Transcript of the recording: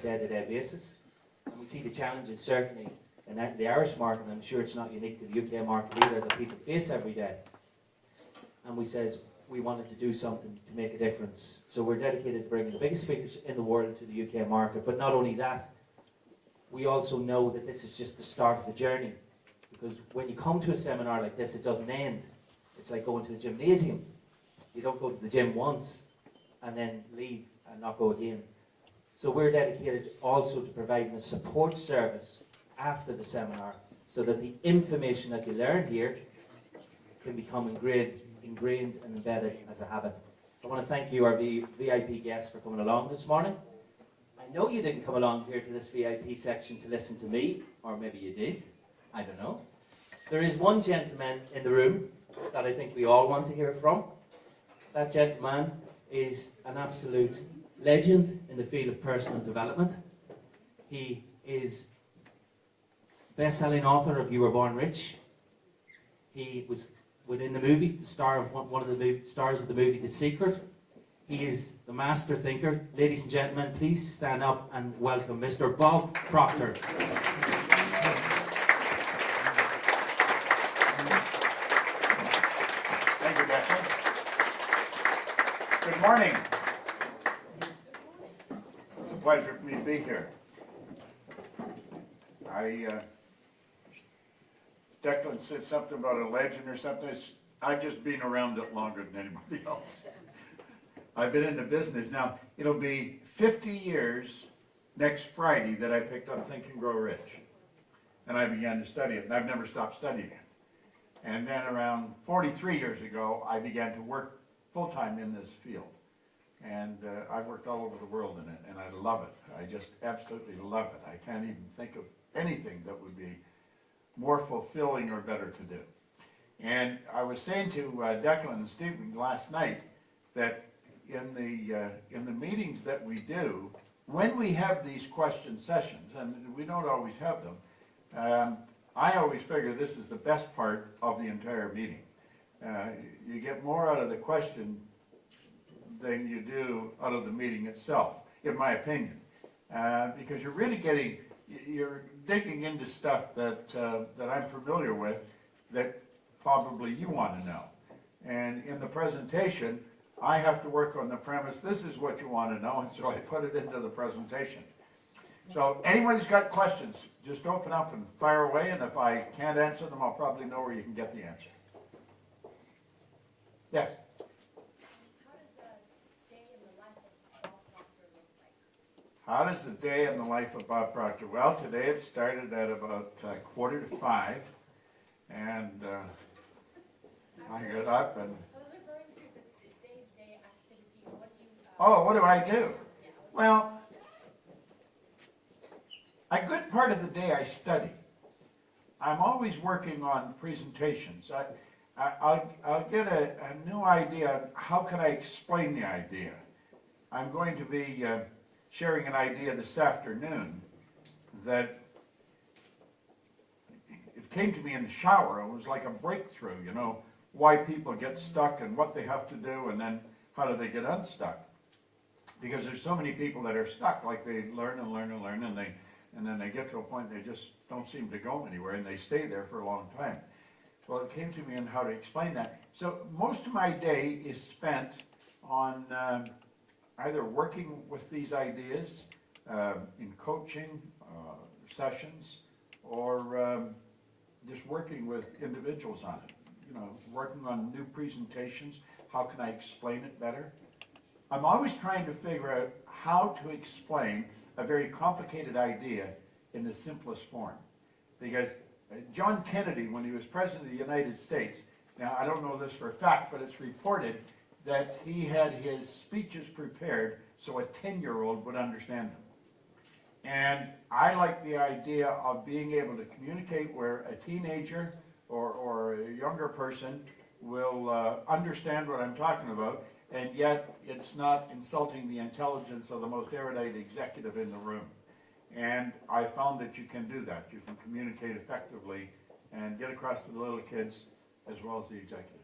day-to-day basis. And we see the challenges certainly in the Irish market, and I'm sure it's not unique to the UK market either, that people face every day. And we says we wanted to do something to make a difference. So we're dedicated to bringing the biggest speakers in the world to the UK market. But not only that, we also know that this is just the start of the journey. Because when you come to a seminar like this, it doesn't end. It's like going to the gymnasium. You don't go to the gym once and then leave and not go again. So we're dedicated also to providing a support service after the seminar so that the information that you learn here can become ingrained and embedded as a habit. I want to thank you, our VIP guests, for coming along this morning. I know you didn't come along here to this VIP section to listen to me, or maybe you did, I don't know. There is one gentleman in the room that I think we all want to hear from. That gentleman is an absolute legend in the field of personal development. He is best-selling author of You Were Born Rich. He was within the movie, the star of one of the stars of the movie The Secret. He is the master thinker. Ladies and gentlemen, please stand up and welcome Mr. Bob Proctor. Thank you, Declan. Good morning. It's a pleasure for me to be here. Declan said something about a legend or something. I've just been around it longer than anybody else. I've been in the business now. It'll be 50 years next Friday that I picked up Think and Grow Rich. And I began to study it, and I've never stopped studying it. And then around 43 years ago, I began to work full-time in this field. And I've worked all over the world in it, and I love it. I just absolutely love it. I can't even think of anything that would be more fulfilling or better to do. And I was saying to Declan and Stephen last night that in the meetings that we do, when we have these question sessions, and we don't always have them, I always figure this is the best part of the entire meeting. You get more out of the question than you do out of the meeting itself, in my opinion, because you're really you're digging into stuff that I'm familiar with that probably you want to know. And in the presentation, I have to work on the premise, this is what you want to know, and so I put it into the presentation. So anybody's got questions, just open up and fire away, and if I can't answer them, I'll probably know where you can get the answer. Yes? How does the day in the life of Bob Proctor? Well, today it started at about 4:45, and I got up and... Oh, what do I do? Well, a good part of the day I study. I'm always working on presentations. I'll get a new idea. How can I explain the idea? I'm going to be sharing an idea this afternoon that it came to me in the shower. It was like a breakthrough, you know, why people get stuck and what they have to do, and then how do they get unstuck. Because there's so many people that are stuck, like they learn and learn and learn, and then they get to a point they just don't seem to go anywhere, and they stay there for a long time. Well, it came to me on how to explain that. So most of my day is spent on either working with these ideas in coaching sessions, or just working with individuals on it. You know, working on new presentations. How can I explain it better? I'm always trying to figure out how to explain a very complicated idea in the simplest form. Because John Kennedy, when he was President of the United States, now I don't know this for a fact, but it's reported that he had his speeches prepared so a 10-year-old would understand them. And I like the idea of being able to communicate where a teenager or a younger person will understand what I'm talking about, and yet it's not insulting the intelligence of the most erudite executive in the room. And I found that you can do that. You can communicate effectively and get across to the little kids as well as the executives.